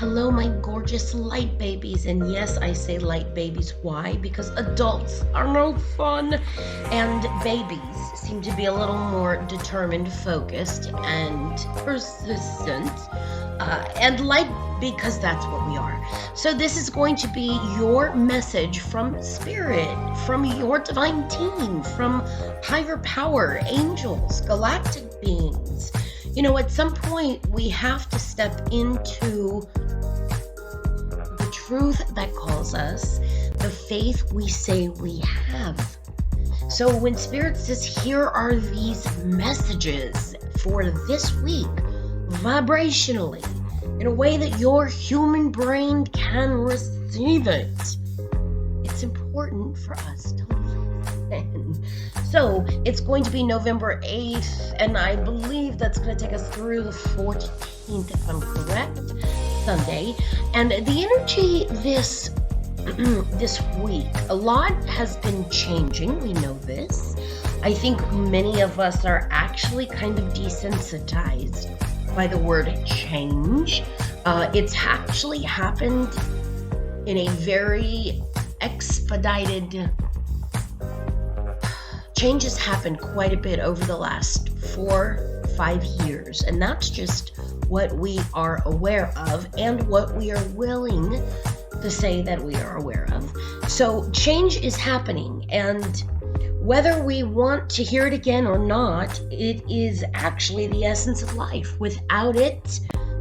Hello, my gorgeous light babies. And yes, I say light babies. Why? Because adults are no fun. And babies seem to be a little more determined, focused, and persistent. And light because that's what we are. So this is going to be your message from spirit, from your divine team, from higher power, angels, galactic beings. You know, at some point we have to step into the truth that calls us, the faith we say we have. So when Spirit says, here are these messages for this week, vibrationally, in a way that your human brain can receive it, it's important for us to listen. So it's going to be November 8th, and I believe that's going to take us through the 14th, if I'm correct, Sunday. And the energy this week, a lot has been changing. We know this. I think many of us are actually kind of desensitized by the word change. It's actually happened in a very expedited. Changes happened quite a bit over the last 4-5 years, and that's just what we are aware of and what we are willing to say that we are aware of. So change is happening, and whether we want to hear it again or not, it is actually the essence of life. Without it,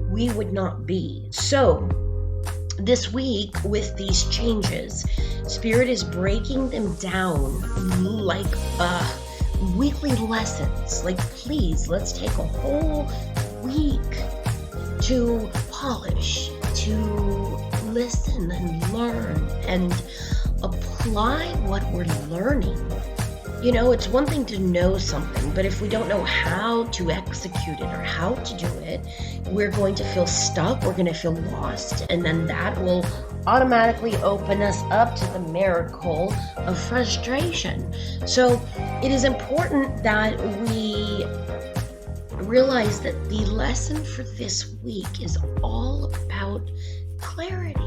we would not be. So this week, with these changes, Spirit is breaking them down like weekly lessons. Like, please, let's take a whole week to polish, to listen and learn and apply what we're learning. You know, it's one thing to know something, but if we don't know how to execute it or how to do it, we're going to feel stuck, we're going to feel lost, and then that will automatically open us up to the miracle of frustration. So it is important that we realize that the lesson for this week is all about clarity.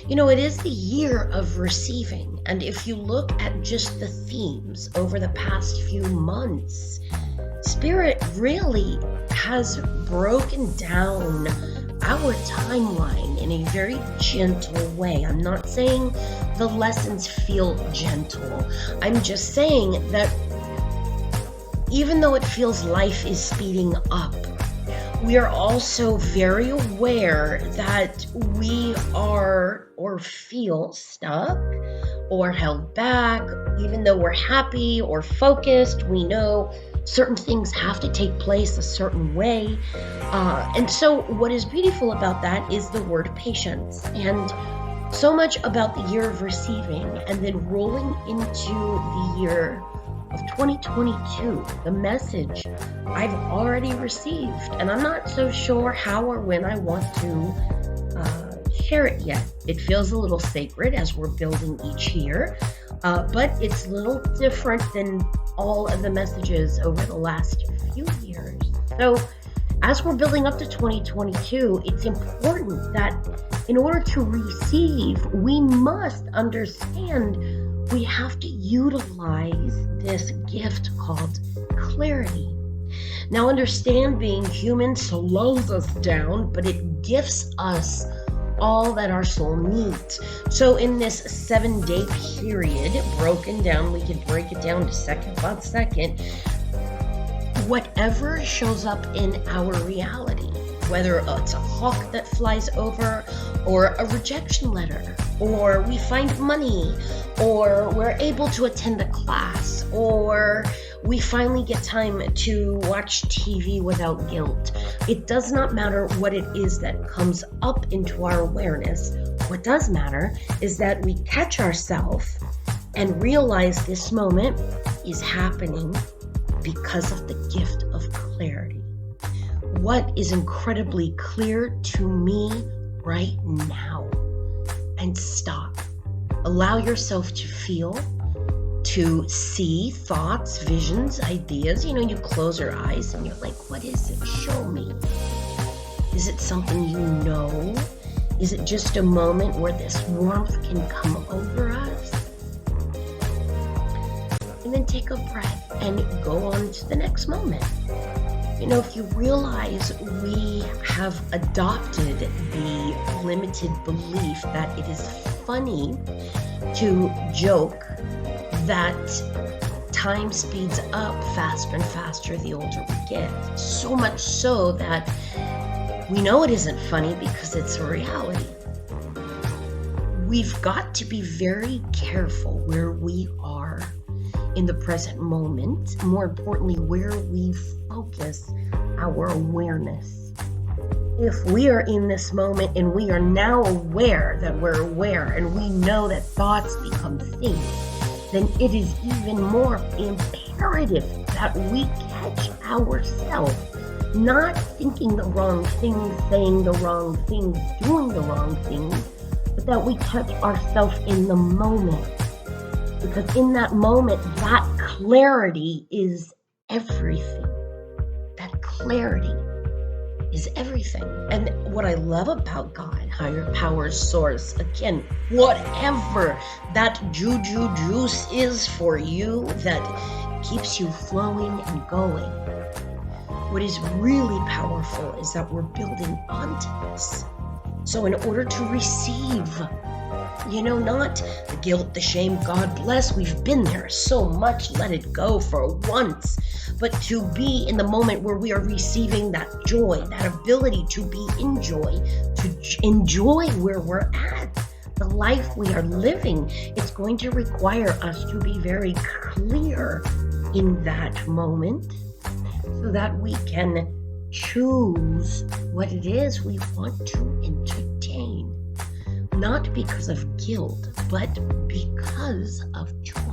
You know, it is the year of receiving, and if you look at just the themes over the past few months, Spirit really has broken down our timeline in a very gentle way. I'm not saying the lessons feel gentle. I'm just saying that even though it feels life is speeding up, we are also very aware that we are or feel stuck or held back. Even though we're happy or focused, we know certain things have to take place a certain way. And so what is beautiful about that is the word patience. And so much about the year of receiving and then rolling into the year of 2022, the message I've already received, and I'm not so sure how or when I want to share it yet. It feels a little sacred as we're building each year, but it's a little different than all of the messages over the last few years. So as we're building up to 2022, it's important that in order to receive, we must understand we have to utilize this gift called clarity. Now, understand, being human slows us down, but it gifts us all that our soul needs. So in this 7-day period, broken down, we can break it down to second by second, whatever shows up in our reality, whether it's a hawk that flies over, or a rejection letter, or we find money, or we're able to attend a class, or we finally get time to watch TV without guilt. It does not matter what it is that comes up into our awareness. What does matter is that we catch ourselves and realize this moment is happening because of the gift of clarity. What is incredibly clear to me right now? And stop. Allow yourself to feel, to see thoughts, visions, ideas. You know, you close your eyes and you're like, what is it? Show me. Is it something you know? Is it just a moment where this warmth can come over us? And then take a breath and go on to the next moment. If you realize we have adopted the limited belief that it is funny to joke that time speeds up faster and faster the older we get. So much so that we know it isn't funny because it's a reality. We've got to be very careful where we are in the present moment, more importantly, where we focus our awareness. If we are in this moment and we are now aware that we're aware and we know that thoughts become things, then it is even more imperative that we catch ourselves not thinking the wrong things, saying the wrong things, doing the wrong things, but that we catch ourselves in the moment. Because in that moment, that clarity is everything. That clarity is everything. And what I love about God, higher power, source, again, whatever that juju juice is for you that keeps you flowing and going, what is really powerful is that we're building onto this. So in order to receive, not the guilt, the shame, God bless, we've been there so much, let it go for once. But to be in the moment where we are receiving that joy, that ability to be in joy, to enjoy where we're at, the life we are living, it's going to require us to be very clear in that moment so that we can choose what it is we want to entertain. Not because of guilt, but because of joy.